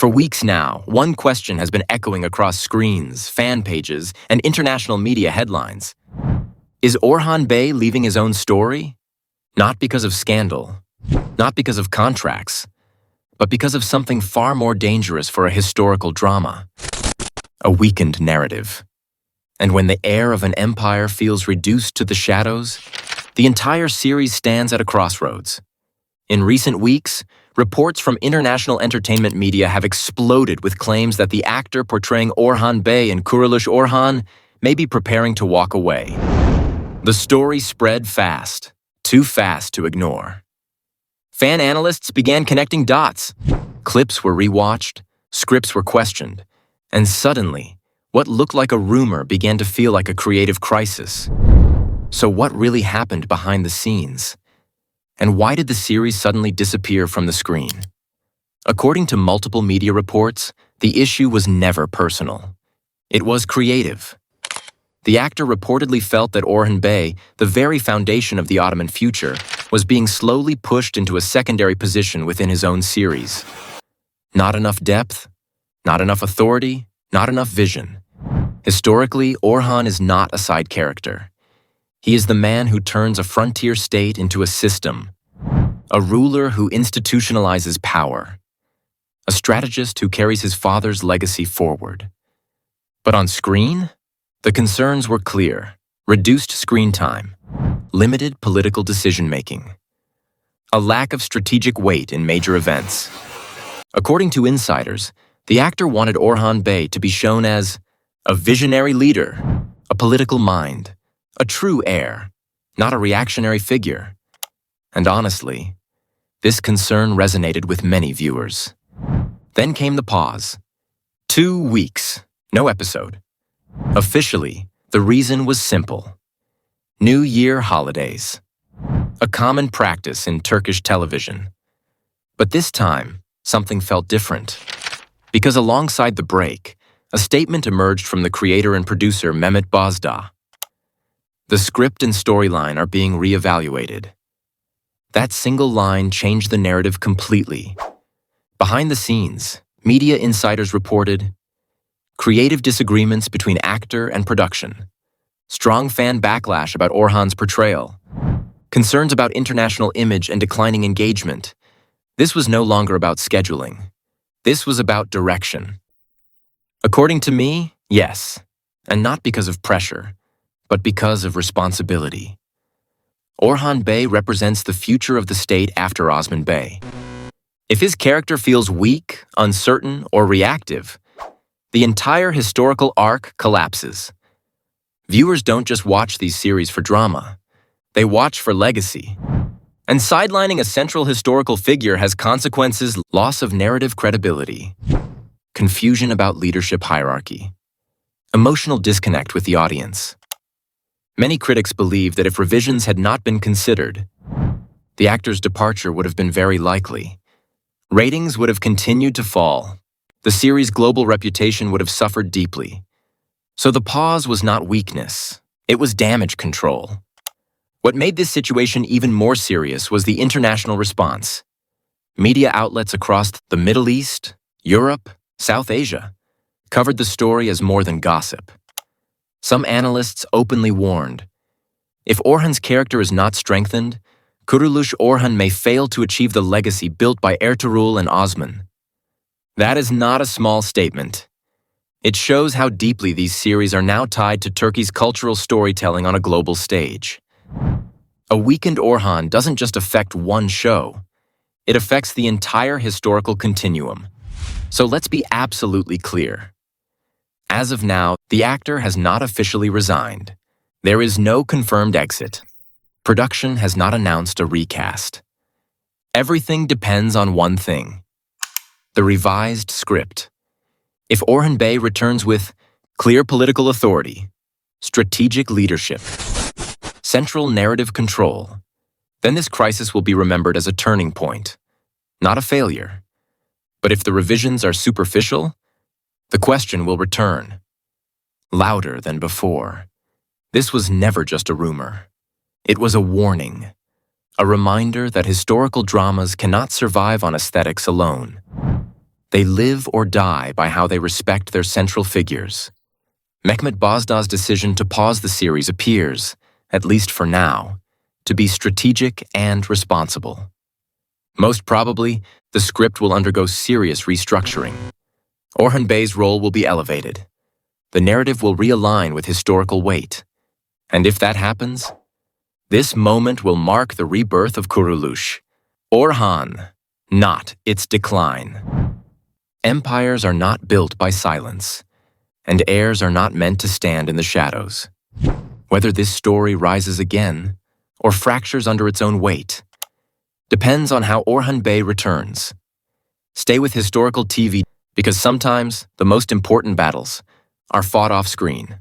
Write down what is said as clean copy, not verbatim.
For weeks now, one question has been echoing across screens, fan pages, and international media headlines. Is Orhan Bey leaving his own story? Not because of scandal, not because of contracts, but because of something far more dangerous for a historical drama: a weakened narrative. And when the heir of an empire feels reduced to the shadows, the entire series stands at a crossroads. In recent weeks, reports from international entertainment media have exploded with claims that the actor portraying Orhan Bey in 𝐇𝐢𝐬𝐭𝐨𝐫𝐢𝐜𝐚𝐥 may be preparing to walk away. The story spread fast, too fast to ignore. Fan analysts began connecting dots. Clips were rewatched, scripts were questioned, and suddenly, what looked like a rumor began to feel like a creative crisis. So what really happened behind the scenes? And why did the series suddenly disappear from the screen? According to multiple media reports, the issue was never personal. It was creative. The actor reportedly felt that Orhan Bey, the very foundation of the Ottoman future, was being slowly pushed into a secondary position within his own series. Not enough depth, not enough authority, not enough vision. Historically, Orhan is not a side character. He is the man who turns a frontier state into a system, a ruler who institutionalizes power, a strategist who carries his father's legacy forward. But on screen, the concerns were clear: reduced screen time, limited political decision-making, a lack of strategic weight in major events. According to insiders, the actor wanted Orhan Bey to be shown as a visionary leader, a political mind, a true heir, not a reactionary figure. And honestly, this concern resonated with many viewers. Then came the pause. 2 weeks, no episode. Officially, the reason was simple: New Year holidays, a common practice in Turkish television. But this time, something felt different. Because alongside the break, a statement emerged from the creator and producer Mehmet Bozdağ. The script and storyline are being reevaluated. That single line changed the narrative completely. Behind the scenes, media insiders reported creative disagreements between actor and production, strong fan backlash about Orhan's portrayal, concerns about international image and declining engagement. This was no longer about scheduling. This was about direction. According to me, yes, and not because of pressure, but because of responsibility. Orhan Bey represents the future of the state after Osman Bey. If his character feels weak, uncertain, or reactive, the entire historical arc collapses. Viewers don't just watch these series for drama. They watch for legacy. And sidelining a central historical figure has consequences: loss of narrative credibility, confusion about leadership hierarchy, emotional disconnect with the audience. Many critics believe that if revisions had not been considered, the actor's departure would have been very likely. Ratings would have continued to fall. The series' global reputation would have suffered deeply. So the pause was not weakness, it was damage control. What made this situation even more serious was the international response. Media outlets across the Middle East, Europe, South Asia covered the story as more than gossip. Some analysts openly warned, if Orhan's character is not strengthened, 𝐇𝐢𝐬𝐭𝐨𝐫𝐢𝐜 may fail to achieve the legacy built by Ertuğrul and Osman. That is not a small statement. It shows how deeply these series are now tied to Turkey's cultural storytelling on a global stage. A weakened Orhan doesn't just affect one show. It affects the entire historical continuum. So let's be absolutely clear. As of now, the actor has not officially resigned. There is no confirmed exit. Production has not announced a recast. Everything depends on one thing: the revised script. If Orhan Bey returns with clear political authority, strategic leadership, central narrative control, then this crisis will be remembered as a turning point, not a failure. But if the revisions are superficial, the question will return, louder than before. This was never just a rumor. It was a warning, a reminder that historical dramas cannot survive on aesthetics alone. They live or die by how they respect their central figures. Mehmet Bozdağ's decision to pause the series appears, at least for now, to be strategic and responsible. Most probably, the script will undergo serious restructuring. Orhan Bey's role will be elevated. The narrative will realign with historical weight. And if that happens, this moment will mark the rebirth of Kuruluş. Orhan, not its decline. Empires are not built by silence, and heirs are not meant to stand in the shadows. Whether this story rises again or fractures under its own weight depends on how Orhan Bey returns. Stay with historical TV because sometimes the most important battles are fought off screen.